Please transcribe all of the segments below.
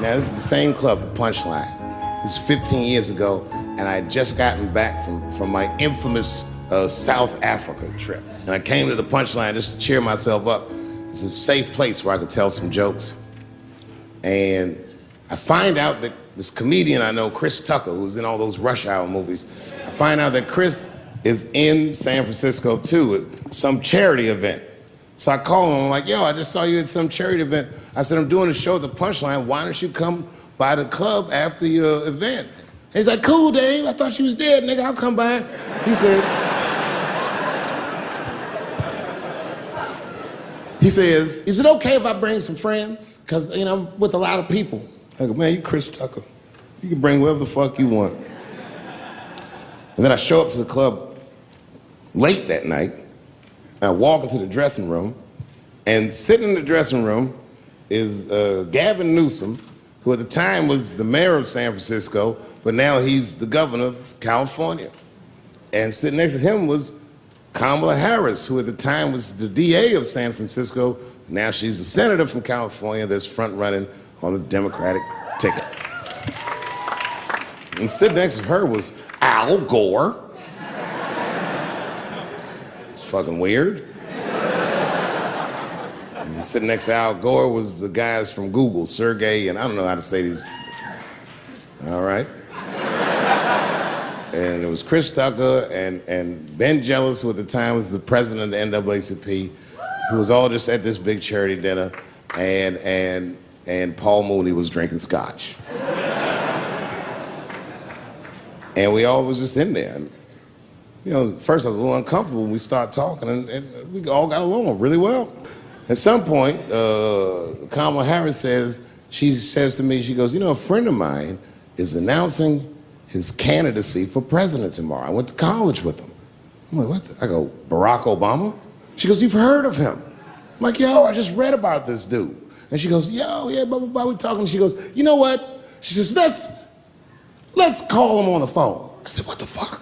Now, this is the same club, the Punchline. This is 15 years ago, and I had just gotten back from my infamous South Africa trip. And I came to the Punchline just to cheer myself up. It's a safe place where I could tell some jokes. And I find out that this comedian I know, Chris Tucker, who's in all those Rush Hour movies, I find out that Chris is in San Francisco too at some charity event. So I call him, I'm like, yo, I just saw you at some charity event. I said, I'm doing a show at the Punchline. Why don't you come by the club after your event? He's like, cool, Dave. I thought she was dead, nigga. I'll come by. He says, is it okay if I bring some friends? Because, you know, I'm with a lot of people. I go, man, you Chris Tucker. You can bring whoever the fuck you want. And then I show up to the club late that night. I walk into the dressing room, and sitting in the dressing room is Gavin Newsom, who at the time was the mayor of San Francisco, but now he's the governor of California. And sitting next to him was Kamala Harris, who at the time was the DA of San Francisco. Now she's the senator from California that's front-running on the Democratic ticket. And sitting next to her was Al Gore. It's fucking weird. And sitting next to Al Gore was the guys from Google, Sergey, and I don't know how to say these. All right. And it was Chris Tucker and Ben Jealous, who at the time was the president of the NAACP, who was all just at this big charity dinner, and Paul Mooney was drinking scotch. And we all was just in there. And, you know, first I was a little uncomfortable when we started talking, and we all got along really well. At some point, Kamala Harris she says to me, she goes, you know, a friend of mine is announcing his candidacy for president tomorrow. I went to college with him. I'm like, what? I go, Barack Obama? She goes, you've heard of him? I'm like, yo, I just read about this dude. And she goes, yo, yeah, blah, blah, blah, we're talking. She goes, you know what? She says, let's call him on the phone. I said, what the fuck?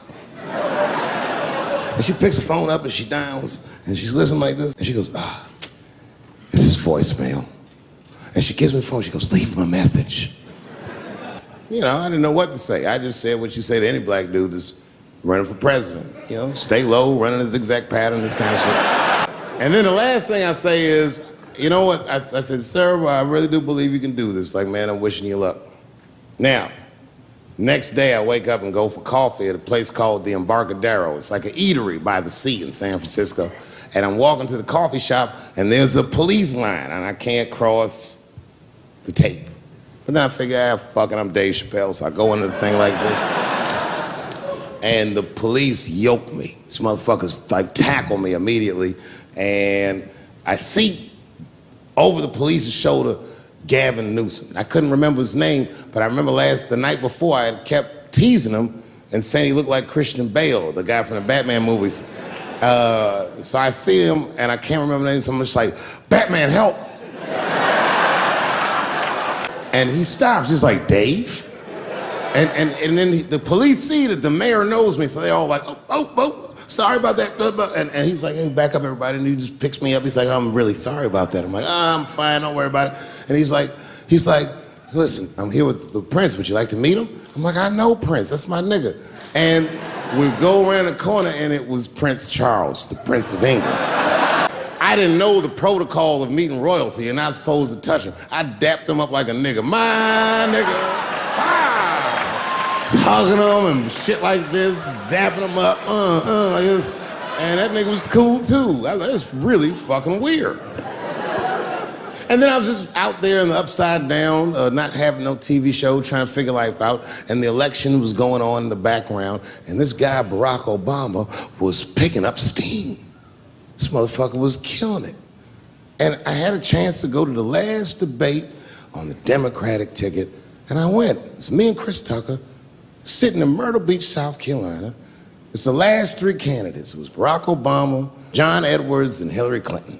And she picks the phone up and she dials and she's listening like this. And she goes, this is voicemail. And she gives me the phone, she goes, leave him a message. You know, I didn't know what to say. I just said what you say to any black dude that's running for president. You know, stay low, running a zigzag pattern, this kind of shit. And then the last thing I say is, you know what? I said, sir, I really do believe you can do this. Like, man, I'm wishing you luck. Now, next day I wake up and go for coffee at a place called the Embarcadero. It's like an eatery by the sea in San Francisco. And I'm walking to the coffee shop and there's a police line and I can't cross the tape. But then I figure, fuck it, I'm Dave Chappelle, so I go into the thing like this. And the police yoke me. These motherfuckers like tackle me immediately. And I see over the police's shoulder Gavin Newsom. I couldn't remember his name, but I remember the night before I had kept teasing him and saying he looked like Christian Bale, the guy from the Batman movies. So I see him and I can't remember the name, so I'm just like, Batman, help! And he stops, he's like, Dave? And then the police see that the mayor knows me, so they're all like, oh, sorry about that. And he's like, hey, back up everybody, and he just picks me up. He's like, I'm really sorry about that. I'm like, I'm fine, don't worry about it. And he's like, listen, I'm here with Prince, would you like to meet him? I'm like, I know Prince, that's my nigga. And we go around the corner and it was Prince Charles, the Prince of England. I didn't know the protocol of meeting royalty. You're not supposed to touch him. I dapped him up like a nigga. My nigga. Just hugging him and shit like this, dapping him up, like this. And that nigga was cool too. I was like, that's really fucking weird. And then I was just out there in the upside down, not having no TV show, trying to figure life out. And the election was going on in the background. And this guy, Barack Obama, was picking up steam. This motherfucker was killing it. And I had a chance to go to the last debate on the Democratic ticket, and I went. It's me and Chris Tucker sitting in Myrtle Beach, South Carolina. It's the last three candidates. It was Barack Obama, John Edwards, and Hillary Clinton.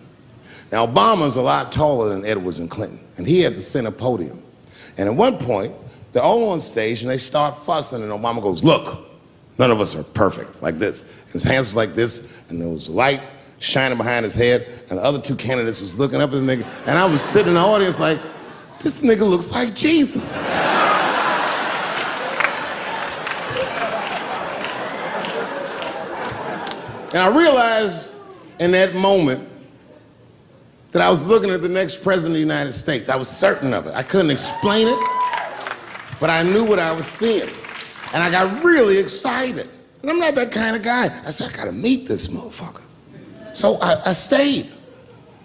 Now, Obama's a lot taller than Edwards and Clinton, and he had the center podium. And at one point, they're all on stage, and they start fussing, and Obama goes, look, none of us are perfect, like this. And his hands was like this, and there was light shining behind his head, and the other two candidates was looking up at the nigga, and I was sitting in the audience like, this nigga looks like Jesus. And I realized in that moment that I was looking at the next president of the United States. I was certain of it. I couldn't explain it, but I knew what I was seeing. And I got really excited. And I'm not that kind of guy. I said, I gotta meet this motherfucker. So I stayed.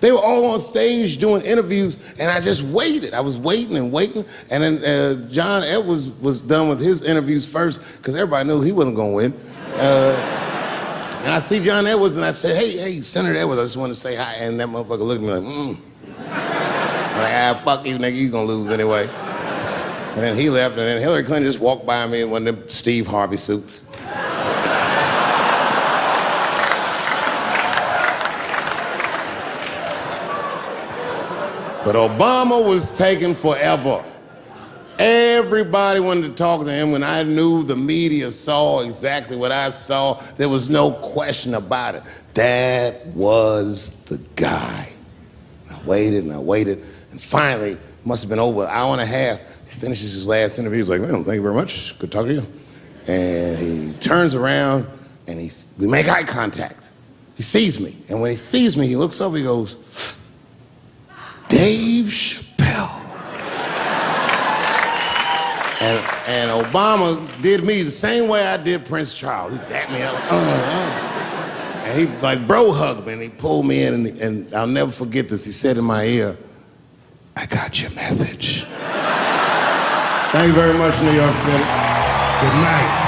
They were all on stage doing interviews, and I just waited. I was waiting and waiting, and then John Edwards was done with his interviews first, because everybody knew he wasn't gonna win. And I see John Edwards, and I said, hey, Senator Edwards, I just wanted to say hi. And that motherfucker looked at me like, I'm like, fuck you, nigga, you gonna lose anyway. And then he left, and then Hillary Clinton just walked by me in one of them Steve Harvey suits. But Obama was taking forever. Everybody wanted to talk to him. When I knew the media saw exactly what I saw, there was no question about it. That was the guy. I waited and I waited, and finally, must have been over an hour and a half, he finishes his last interview. He's like, well, thank you very much. Good talking to you. And he turns around and we make eye contact. He sees me. And when he sees me, he looks over, he goes, Dave Chappelle. And Obama did me the same way I did Prince Charles. He dapped me up, and he like bro hugged me, and he pulled me in, and I'll never forget this. He said in my ear, I got your message. Thank you very much, New York City. Good night.